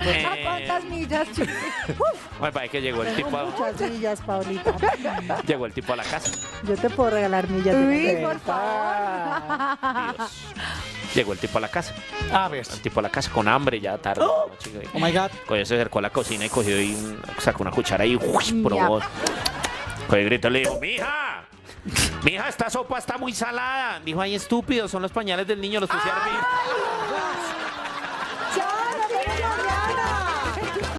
¿A cuántas millas, chico? Me parece que llegó el tipo Muchas millas, Paulita. llegó el tipo a la casa. Yo te puedo regalar millas. Uy, por favor. Dios. Llegó el tipo a la casa. A ver. El tipo a la casa con hambre, ya tarde. Chico, Oh my God. cogió, se acercó a la cocina y cogió y sacó una cuchara y probó. Cogió y gritó y le dijo, ¡mija! ¡Mija, esta sopa está muy salada! Dijo, ay, estúpido, son los pañales del niño, los puse a hervir.